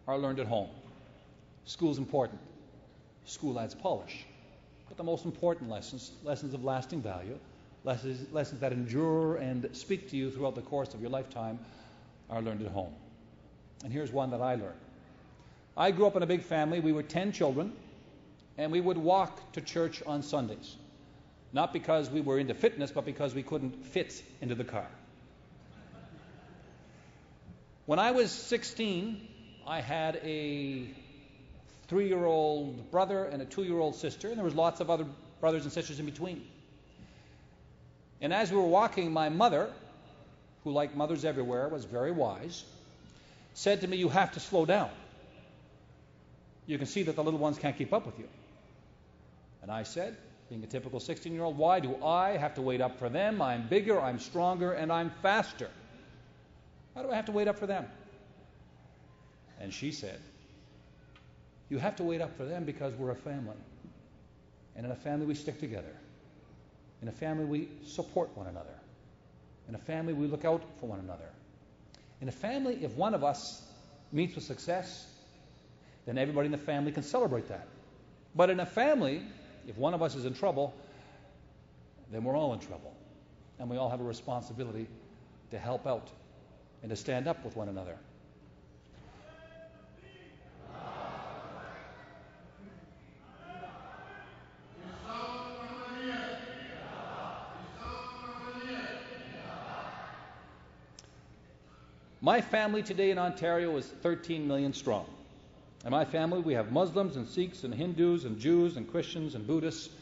are learned at home. School's important. School adds polish. But the most important lessons, lessons of lasting value, lessons that endure and speak to you throughout the course of your lifetime, are learned at home. And here's one that I learned. I grew up in a big family. We were 10 children, and we would walk to church on Sundays. Not because we were into fitness, but because we couldn't fit into the car. When I was 16, I had a 3-year-old brother and a 2-year-old sister, and there was lots of other brothers and sisters in between. And as we were walking, my mother, who like mothers everywhere was very wise, said to me, "You have to slow down. You can see that the little ones can't keep up with you." And I said, being a typical 16-year-old, "Why do I have to wait up for them? I'm bigger, I'm stronger, and I'm faster. Why do I have to wait up for them?" And she said, "You have to wait up for them because we're a family. And in a family we stick together. In a family we support one another. In a family we look out for one another. In a family, if one of us meets with success, then everybody in the family can celebrate that. But in a family, if one of us is in trouble, then we're all in trouble. And we all have a responsibility to help out and to stand up with one another." My family today in Ontario is 13 million strong. In my family, we have Muslims and Sikhs and Hindus and Jews and Christians and Buddhists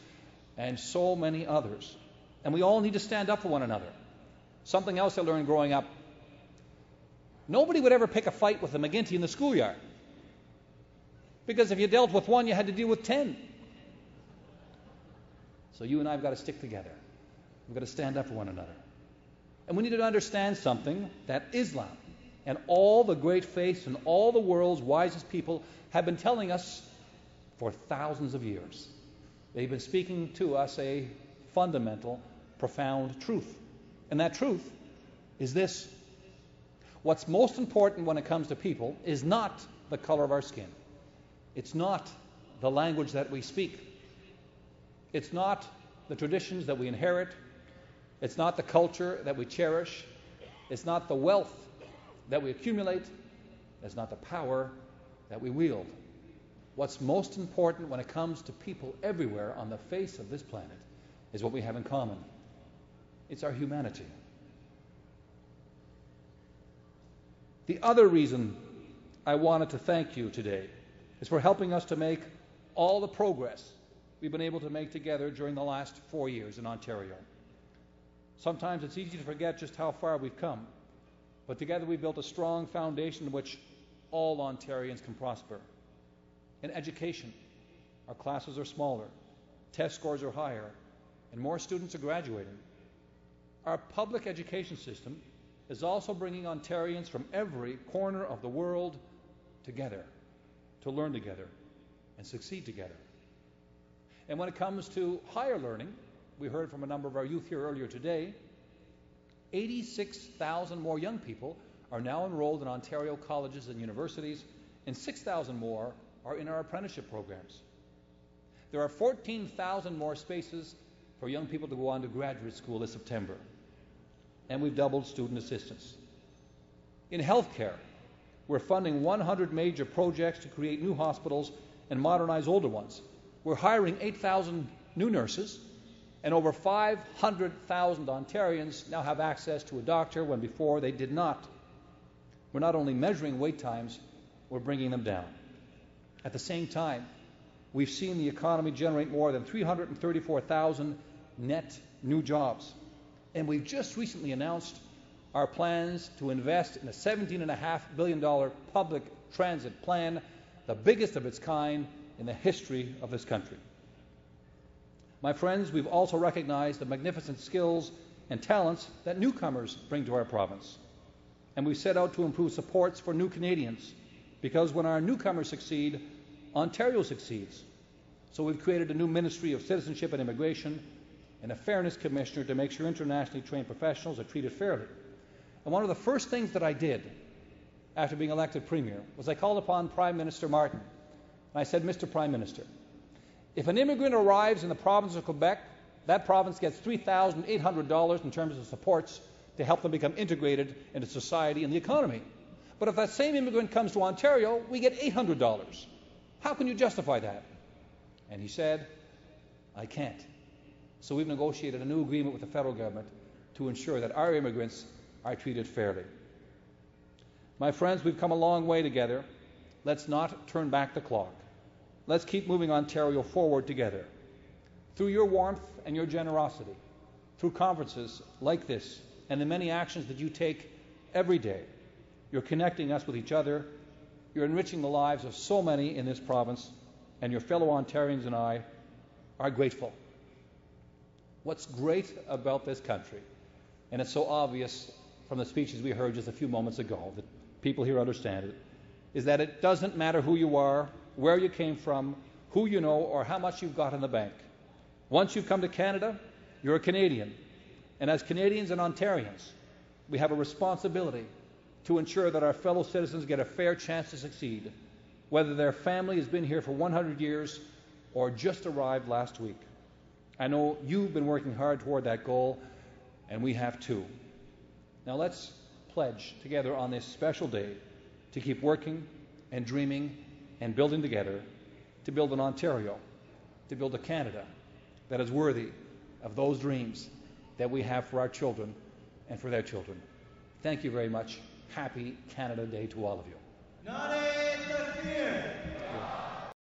and so many others. And we all need to stand up for one another. Something else I learned growing up: nobody would ever pick a fight with a McGuinty in the schoolyard. Because if you dealt with one, you had to deal with 10. So you and I have got to stick together. We've got to stand up for one another. And we need to understand something, that Islam and all the great faiths and all the world's wisest people have been telling us for thousands of years. They've been speaking to us a fundamental, profound truth. And that truth is this: what's most important when it comes to people is not the color of our skin. It's not the language that we speak. It's not the traditions that we inherit. It's not the culture that we cherish. It's not the wealth that we accumulate. It's not the power that we wield. What's most important when it comes to people everywhere on the face of this planet is what we have in common. It's our humanity. The other reason I wanted to thank you today is for helping us to make all the progress we've been able to make together during the last 4 years in Ontario. Sometimes it's easy to forget just how far we've come, but together we've built a strong foundation in which all Ontarians can prosper. In education, our classes are smaller, test scores are higher, and more students are graduating. Our public education system is also bringing Ontarians from every corner of the world together to learn together and succeed together. And when it comes to higher learning, we heard from a number of our youth here earlier today, 86,000 more young people are now enrolled in Ontario colleges and universities, and 6,000 more are in our apprenticeship programs. There are 14,000 more spaces for young people to go on to graduate school this September. And we've doubled student assistance. In healthcare, we're funding 100 major projects to create new hospitals and modernize older ones. We're hiring 8,000 new nurses, and over 500,000 Ontarians now have access to a doctor when before they did not. We're not only measuring wait times, we're bringing them down. At the same time, we've seen the economy generate more than 334,000 net new jobs. And we've just recently announced our plans to invest in a $17.5 billion public transit plan, the biggest of its kind in the history of this country. My friends, we've also recognized the magnificent skills and talents that newcomers bring to our province. And we've set out to improve supports for new Canadians, because when our newcomers succeed, Ontario succeeds. So we've created a new Ministry of Citizenship and Immigration and a Fairness Commissioner to make sure internationally trained professionals are treated fairly. And one of the first things that I did after being elected Premier was I called upon Prime Minister Martin. And I said, Mr. Prime Minister, if an immigrant arrives in the province of Quebec, that province gets $3,800 in terms of supports to help them become integrated into society and the economy. But if that same immigrant comes to Ontario, we get $800. How can you justify that? And he said, I can't. So we've negotiated a new agreement with the federal government to ensure that our immigrants are treated fairly. My friends, we've come a long way together. Let's not turn back the clock. Let's keep moving Ontario forward together. Through your warmth and your generosity, through conferences like this, and the many actions that you take every day, you're connecting us with each other, you're enriching the lives of so many in this province, and your fellow Ontarians and I are grateful. What's great about this country, and it's so obvious from the speeches we heard just a few moments ago, that people here understand it, is that it doesn't matter who you are, where you came from, who you know, or how much you've got in the bank. Once you've come to Canada, you're a Canadian. And as Canadians and Ontarians, we have a responsibility to ensure that our fellow citizens get a fair chance to succeed, whether their family has been here for 100 years or just arrived last week. I know you've been working hard toward that goal, and we have too. Now let's pledge together on this special day to keep working and dreaming and building together to build an Ontario, to build a Canada that is worthy of those dreams that we have for our children and for their children. Thank you very much. Happy Canada Day to all of you.